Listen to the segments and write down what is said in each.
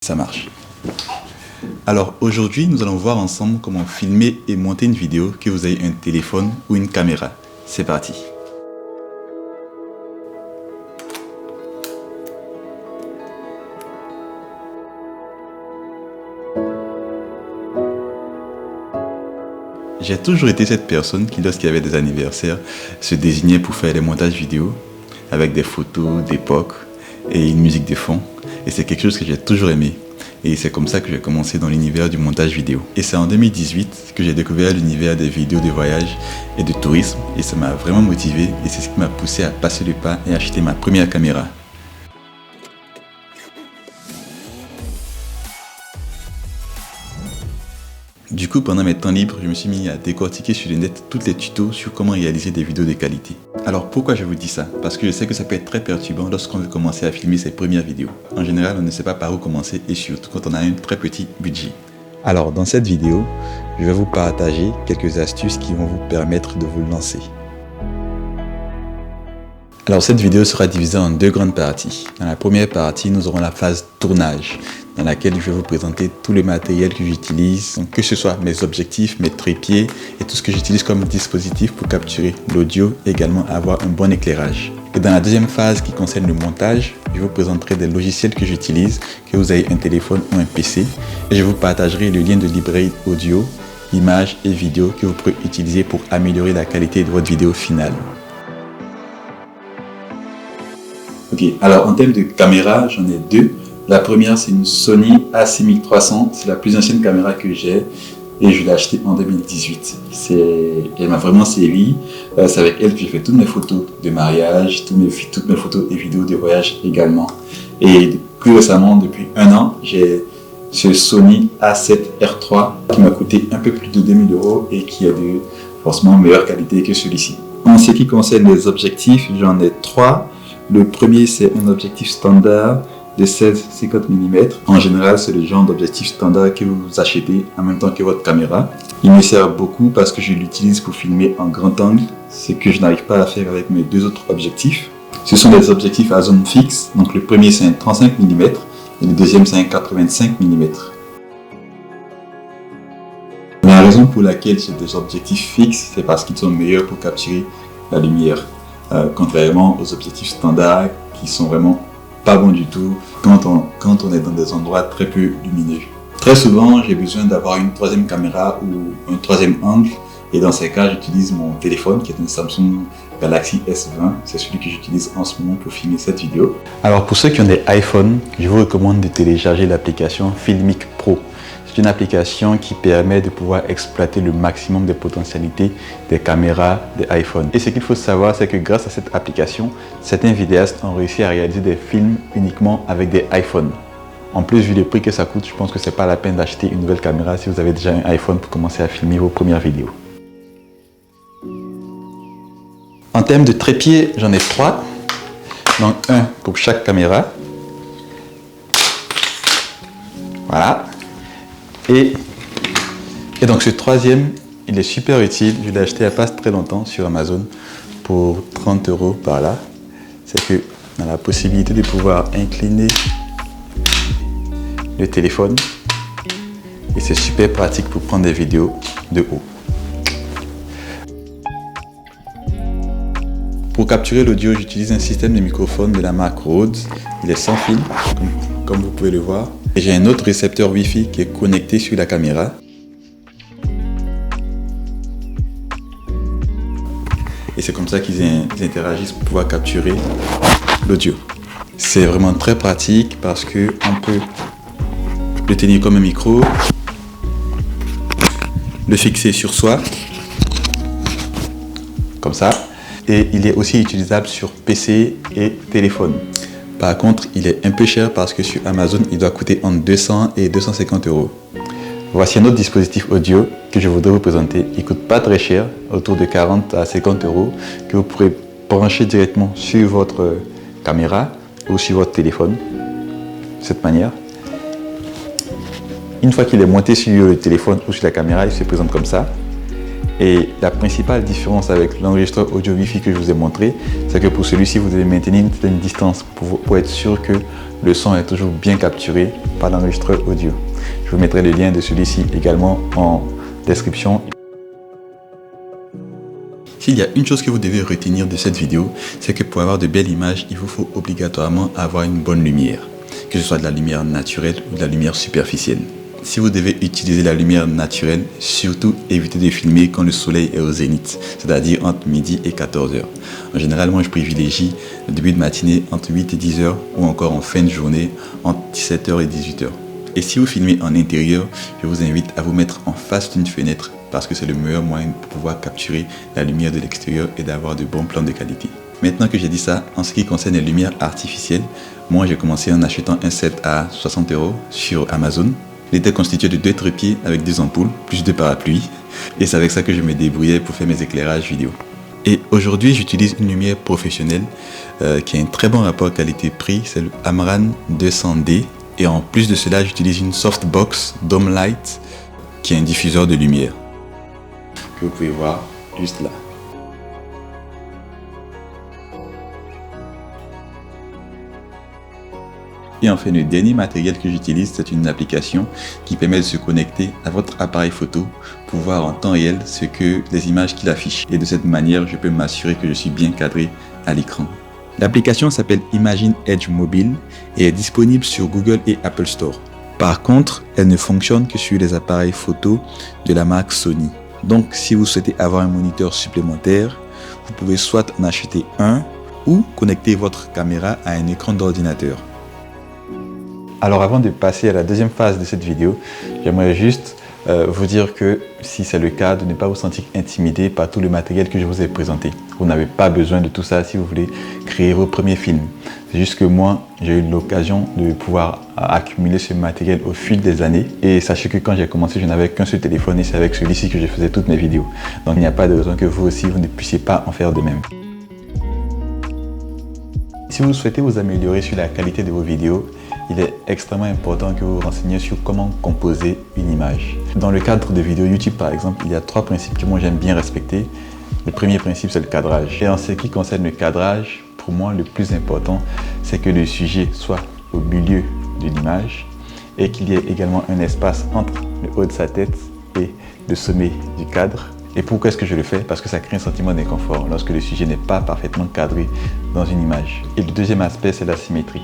Ça marche. Alors aujourd'hui, nous allons voir ensemble comment filmer et monter une vidéo, que vous ayez un téléphone ou une caméra. C'est parti. J'ai toujours été cette personne qui, lorsqu'il y avait des anniversaires, se désignait pour faire des montages vidéo avec des photos d'époque et une musique de fond. Et c'est quelque chose que j'ai toujours aimé. Et c'est comme ça que j'ai commencé dans l'univers du montage vidéo. Et c'est en 2018 que j'ai découvert l'univers des vidéos de voyage et de tourisme. Et ça m'a vraiment motivé et c'est ce qui m'a poussé à passer le pas et acheter ma première caméra. Du coup, pendant mes temps libres, je me suis mis à décortiquer sur le net tous les tutos sur comment réaliser des vidéos de qualité. Alors pourquoi je vous dis ça? Parce que je sais que ça peut être très perturbant lorsqu'on veut commencer à filmer ses premières vidéos. En général, on ne sait pas par où commencer et surtout quand on a un très petit budget. Alors dans cette vidéo, je vais vous partager quelques astuces qui vont vous permettre de vous lancer. Alors cette vidéo sera divisée en deux grandes parties. Dans la première partie, nous aurons la phase tournage, dans laquelle je vais vous présenter tout le matériel que j'utilise, que ce soit mes objectifs, mes trépieds et tout ce que j'utilise comme dispositif pour capturer l'audio et également avoir un bon éclairage. Et dans la deuxième phase qui concerne le montage, je vous présenterai des logiciels que j'utilise, que vous ayez un téléphone ou un PC, et je vous partagerai le lien de librairie audio, images et vidéos que vous pourrez utiliser pour améliorer la qualité de votre vidéo finale. Ok, alors en termes de caméra, j'en ai deux. La première, c'est une Sony A6300, c'est la plus ancienne caméra que j'ai et je l'ai achetée en 2018. Elle m'a vraiment série, c'est avec elle que j'ai fait toutes mes photos de mariage, toutes mes photos et vidéos de voyage également. Et plus récemment, depuis un an, j'ai ce Sony A7R3 qui m'a coûté un peu plus de 2000 € et qui est de forcément meilleure qualité que celui-ci. En ce qui concerne les objectifs, j'en ai trois. Le premier, c'est un objectif standard de 16-50 mm. En général, c'est le genre d'objectif standard que vous achetez en même temps que votre caméra. Il me sert beaucoup parce que je l'utilise pour filmer en grand angle, ce que je n'arrive pas à faire avec mes deux autres objectifs. Ce sont des objectifs à zone fixe. Donc le premier, c'est un 35 mm et le deuxième, c'est un 85 mm. Mais la raison pour laquelle j'ai des objectifs fixes, c'est parce qu'ils sont meilleurs pour capturer la lumière. Contrairement aux objectifs standards qui sont vraiment pas bons du tout quand on est dans des endroits très peu lumineux. Très souvent, j'ai besoin d'avoir une troisième caméra ou un troisième angle et dans ces cas, j'utilise mon téléphone qui est un Samsung Galaxy S20. C'est celui que j'utilise en ce moment pour filmer cette vidéo. Alors pour ceux qui ont des iPhones, je vous recommande de télécharger l'application Filmic Pro. C'est une application qui permet de pouvoir exploiter le maximum des potentialités des caméras des iPhones. Et ce qu'il faut savoir, c'est que grâce à cette application, certains vidéastes ont réussi à réaliser des films uniquement avec des iPhones. En plus, vu le prix que ça coûte, je pense que c'est pas la peine d'acheter une nouvelle caméra si vous avez déjà un iPhone pour commencer à filmer vos premières vidéos. En termes de trépied, j'en ai trois. Donc un pour chaque caméra. Voilà. Et donc ce troisième, il est super utile. Je l'ai acheté il n'y a pas très longtemps sur Amazon pour 30 € par là. C'est que on a la possibilité de pouvoir incliner le téléphone et c'est super pratique pour prendre des vidéos de haut. Pour capturer l'audio, j'utilise un système de microphone de la marque Rode. Il est sans fil, comme vous pouvez le voir. Et j'ai un autre récepteur Wi-Fi qui est connecté sur la caméra. Et c'est comme ça qu'ils interagissent pour pouvoir capturer l'audio. C'est vraiment très pratique parce qu'on peut le tenir comme un micro, le fixer sur soi, comme ça. Et il est aussi utilisable sur PC et téléphone. Par contre, il est un peu cher parce que sur Amazon, il doit coûter entre 200 et 250 €. Voici un autre dispositif audio que je voudrais vous présenter. Il ne coûte pas très cher, autour de 40 à 50 €, que vous pourrez brancher directement sur votre caméra ou sur votre téléphone, de cette manière. Une fois qu'il est monté sur le téléphone ou sur la caméra, il se présente comme ça. Et la principale différence avec l'enregistreur audio Wi-Fi que je vous ai montré, c'est que pour celui-ci, vous devez maintenir une certaine distance pour être sûr que le son est toujours bien capturé par l'enregistreur audio. Je vous mettrai le lien de celui-ci également en description. S'il y a une chose que vous devez retenir de cette vidéo, c'est que pour avoir de belles images, il vous faut obligatoirement avoir une bonne lumière, que ce soit de la lumière naturelle ou de la lumière superficielle. Si vous devez utiliser la lumière naturelle, surtout évitez de filmer quand le soleil est au zénith, c'est-à-dire entre midi et 14 h. En général, moi je privilégie le début de matinée entre 8 et 10 h ou encore en fin de journée entre 17 h et 18 h. Et si vous filmez en intérieur, je vous invite à vous mettre en face d'une fenêtre parce que c'est le meilleur moyen pour pouvoir capturer la lumière de l'extérieur et d'avoir de bons plans de qualité. Maintenant que j'ai dit ça, en ce qui concerne les lumières artificielles, moi j'ai commencé en achetant un set à 60 € sur Amazon. Il était constitué de 2 trépieds avec 2 ampoules, plus 2 parapluies. Et c'est avec ça que je me débrouillais pour faire mes éclairages vidéo. Et aujourd'hui, j'utilise une lumière professionnelle qui a un très bon rapport qualité-prix. C'est le Amran 200D. Et en plus de cela, j'utilise une softbox Dome Light qui est un diffuseur de lumière. Que vous pouvez voir juste là. Et enfin, le dernier matériel que j'utilise, c'est une application qui permet de se connecter à votre appareil photo pour voir en temps réel les images qu'il affiche. Et de cette manière, je peux m'assurer que je suis bien cadré à l'écran. L'application s'appelle Imagine Edge Mobile et est disponible sur Google et Apple Store. Par contre, elle ne fonctionne que sur les appareils photo de la marque Sony. Donc, si vous souhaitez avoir un moniteur supplémentaire, vous pouvez soit en acheter un ou connecter votre caméra à un écran d'ordinateur. Alors avant de passer à la deuxième phase de cette vidéo, j'aimerais juste vous dire que si c'est le cas, de ne pas vous sentir intimidé par tout le matériel que je vous ai présenté. Vous n'avez pas besoin de tout ça si vous voulez créer vos premiers films. C'est juste que moi, j'ai eu l'occasion de pouvoir accumuler ce matériel au fil des années. Et sachez que quand j'ai commencé, je n'avais qu'un seul téléphone et c'est avec celui-ci que je faisais toutes mes vidéos. Donc il n'y a pas de raison que vous aussi, vous ne puissiez pas en faire de même. Si vous souhaitez vous améliorer sur la qualité de vos vidéos, il est extrêmement important que vous vous renseigniez sur comment composer une image. Dans le cadre de vidéos YouTube par exemple, il y a 3 principes que moi j'aime bien respecter. Le premier principe, c'est le cadrage. Et en ce qui concerne le cadrage, pour moi le plus important, c'est que le sujet soit au milieu de l'image et qu'il y ait également un espace entre le haut de sa tête et le sommet du cadre. Et pourquoi est-ce que je le fais? Parce que ça crée un sentiment d'inconfort lorsque le sujet n'est pas parfaitement cadré dans une image. Et le deuxième aspect, c'est la symétrie.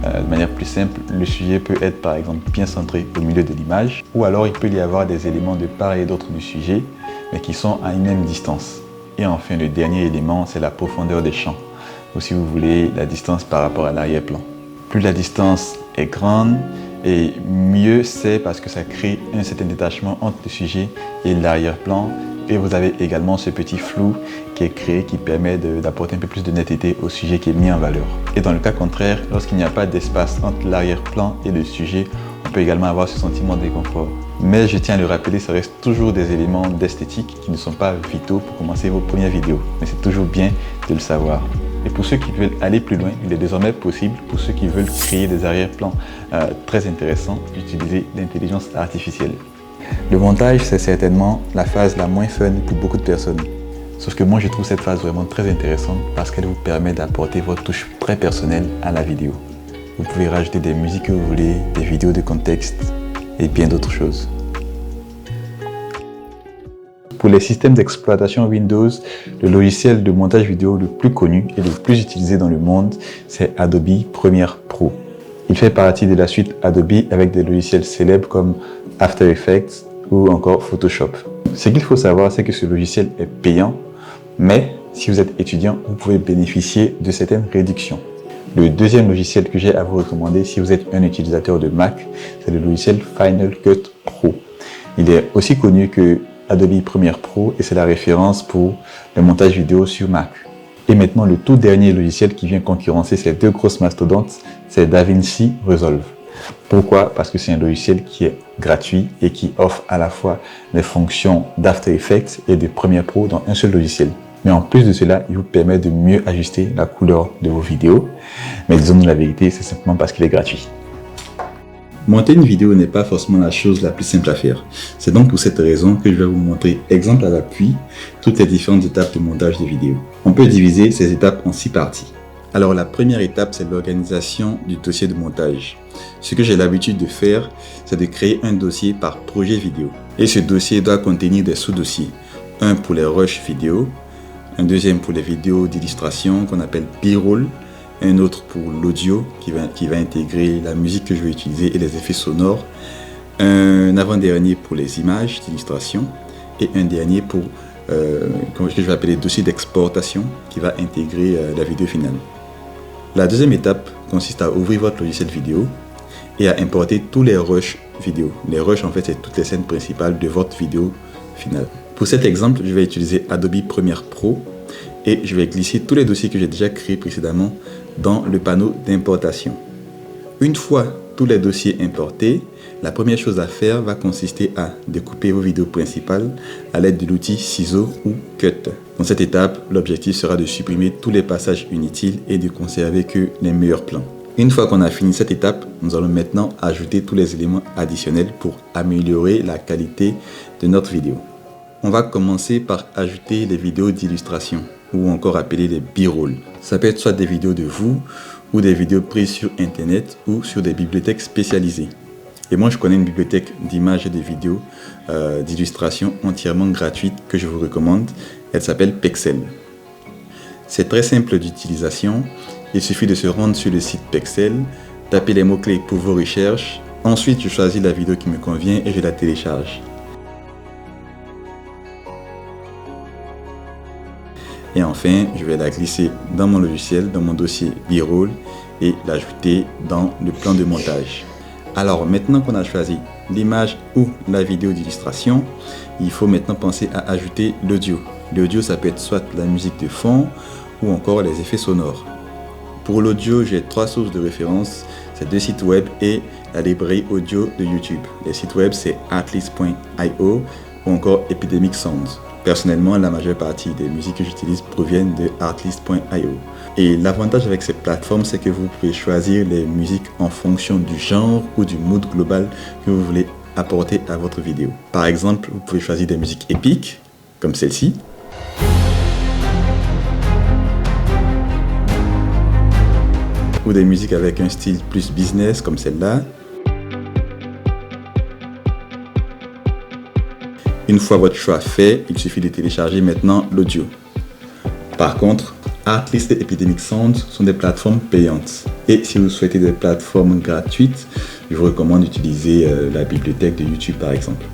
De manière plus simple, le sujet peut être par exemple bien centré au milieu de l'image, ou alors il peut y avoir des éléments de part et d'autre du sujet, mais qui sont à une même distance. Et enfin, le dernier élément, c'est la profondeur des champs, ou si vous voulez, la distance par rapport à l'arrière-plan. Plus la distance est grande, et mieux c'est parce que ça crée un certain détachement entre le sujet et l'arrière-plan. Et vous avez également ce petit flou qui est créé, qui permet d'apporter un peu plus de netteté au sujet qui est mis en valeur. Et dans le cas contraire, lorsqu'il n'y a pas d'espace entre l'arrière-plan et le sujet, on peut également avoir ce sentiment d'inconfort. Mais je tiens à le rappeler, ça reste toujours des éléments d'esthétique qui ne sont pas vitaux pour commencer vos premières vidéos. Mais c'est toujours bien de le savoir. Et pour ceux qui veulent aller plus loin, il est désormais possible, pour ceux qui veulent créer des arrière-plans très intéressants, d'utiliser l'intelligence artificielle. Le montage, c'est certainement la phase la moins fun pour beaucoup de personnes. Sauf que moi, je trouve cette phase vraiment très intéressante parce qu'elle vous permet d'apporter votre touche très personnelle à la vidéo. Vous pouvez rajouter des musiques que vous voulez, des vidéos de contexte et bien d'autres choses. Pour les systèmes d'exploitation Windows, le logiciel de montage vidéo le plus connu et le plus utilisé dans le monde, c'est Adobe Premiere Pro. Il fait partie de la suite Adobe avec des logiciels célèbres comme After Effects ou encore Photoshop. Ce qu'il faut savoir, c'est que ce logiciel est payant, mais si vous êtes étudiant, vous pouvez bénéficier de certaines réductions. Le deuxième logiciel que j'ai à vous recommander si vous êtes un utilisateur de Mac, c'est le logiciel Final Cut Pro. Il est aussi connu que Adobe Premiere Pro et c'est la référence pour le montage vidéo sur Mac. Et maintenant, le tout dernier logiciel qui vient concurrencer ces deux grosses mastodontes, c'est DaVinci Resolve. Pourquoi? Parce que c'est un logiciel qui est gratuit et qui offre à la fois les fonctions d'After Effects et de Premiere Pro dans un seul logiciel. Mais en plus de cela, il vous permet de mieux ajuster la couleur de vos vidéos. Mais disons-nous la vérité, c'est simplement parce qu'il est gratuit. Monter une vidéo n'est pas forcément la chose la plus simple à faire. C'est donc pour cette raison que je vais vous montrer, exemple à l'appui, toutes les différentes étapes de montage de vidéos. On peut diviser ces étapes en 6 parties. Alors la première étape, c'est l'organisation du dossier de montage. Ce que j'ai l'habitude de faire, c'est de créer un dossier par projet vidéo. Et ce dossier doit contenir des sous-dossiers. Un pour les rushs vidéo, un deuxième pour les vidéos d'illustration qu'on appelle B-roll, un autre pour l'audio qui va intégrer la musique que je vais utiliser et les effets sonores, un avant-dernier pour les images d'illustration et un dernier pour ce que je vais appeler dossier d'exportation qui va intégrer la vidéo finale. La deuxième étape consiste à ouvrir votre logiciel vidéo et à importer tous les rushs vidéo. Les rushs, en fait, c'est toutes les scènes principales de votre vidéo finale. Pour cet exemple, je vais utiliser Adobe Premiere Pro et je vais glisser tous les dossiers que j'ai déjà créés précédemment dans le panneau d'importation. Une fois tous les dossiers importés, la première chose à faire va consister à découper vos vidéos principales à l'aide de l'outil ciseaux ou cut. Dans cette étape, l'objectif sera de supprimer tous les passages inutiles et de conserver que les meilleurs plans. Une fois qu'on a fini cette étape, nous allons maintenant ajouter tous les éléments additionnels pour améliorer la qualité de notre vidéo. On va commencer par ajouter les vidéos d'illustration ou encore appelées les B-roll. Ça peut être soit des vidéos de vous ou des vidéos prises sur internet ou sur des bibliothèques spécialisées. Et moi je connais une bibliothèque d'images et de vidéos d'illustration entièrement gratuite que je vous recommande. Elle s'appelle Pexel. C'est très simple d'utilisation. Il suffit de se rendre sur le site Pexel, taper les mots-clés pour vos recherches. Ensuite je choisis la vidéo qui me convient et je la télécharge. Et enfin, je vais la glisser dans mon logiciel, dans mon dossier B-roll et l'ajouter dans le plan de montage. Alors maintenant qu'on a choisi l'image ou la vidéo d'illustration, il faut maintenant penser à ajouter l'audio. L'audio, ça peut être soit la musique de fond ou encore les effets sonores. Pour l'audio, j'ai 3 sources de référence, c'est 2 sites web et la librairie audio de YouTube. Les sites web, c'est artlist.io ou encore Epidemic Sounds. Personnellement, la majeure partie des musiques que j'utilise proviennent de artlist.io. Et l'avantage avec cette plateforme, c'est que vous pouvez choisir les musiques en fonction du genre ou du mood global que vous voulez apporter à votre vidéo. Par exemple, vous pouvez choisir des musiques épiques, comme celle-ci. Ou des musiques avec un style plus business, comme celle-là. Une fois votre choix fait, il suffit de télécharger maintenant l'audio. Par contre, Artlist et Epidemic Sound sont des plateformes payantes. Et si vous souhaitez des plateformes gratuites, je vous recommande d'utiliser la bibliothèque de YouTube par exemple.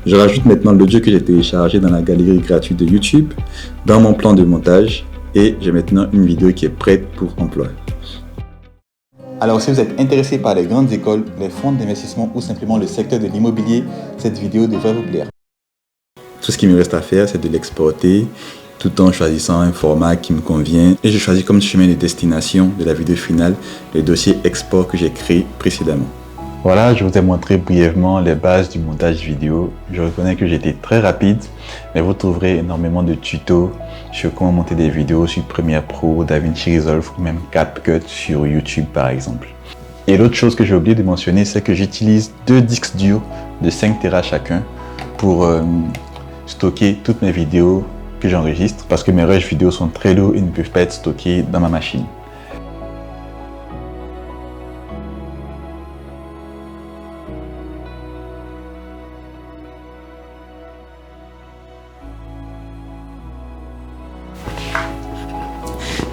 Je rajoute maintenant l'audio que j'ai téléchargé dans la galerie gratuite de YouTube, dans mon plan de montage, et j'ai maintenant une vidéo qui est prête pour emploi. Alors si vous êtes intéressé par les grandes écoles, les fonds d'investissement ou simplement le secteur de l'immobilier, cette vidéo devrait vous plaire. Tout ce qui me reste à faire, c'est de l'exporter tout en choisissant un format qui me convient. Et je choisis comme chemin de destination de la vidéo finale le dossier export que j'ai créé précédemment. Voilà, je vous ai montré brièvement les bases du montage vidéo. Je reconnais que j'étais très rapide, mais vous trouverez énormément de tutos sur comment monter des vidéos sur Premiere Pro, DaVinci Resolve ou même CapCut sur YouTube par exemple. Et l'autre chose que j'ai oublié de mentionner, c'est que j'utilise 2 disques durs de 5 Tera chacun pour stocker toutes mes vidéos que j'enregistre parce que mes rushs vidéo sont très lourds et ne peuvent pas être stockés dans ma machine.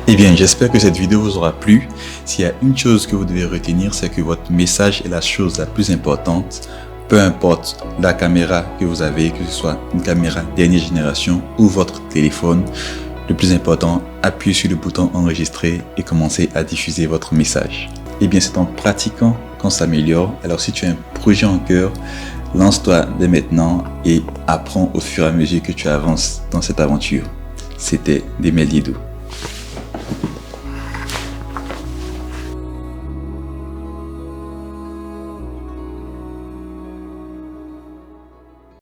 Eh bien, j'espère que cette vidéo vous aura plu. S'il y a une chose que vous devez retenir, c'est que votre message est la chose la plus importante. Peu importe la caméra que vous avez, que ce soit une caméra dernière génération ou votre téléphone, le plus important, appuyez sur le bouton enregistrer et commencez à diffuser votre message. Eh bien, c'est en pratiquant qu'on s'améliore. Alors, si tu as un projet en cœur, lance-toi dès maintenant et apprends au fur et à mesure que tu avances dans cette aventure. C'était Demel Didou.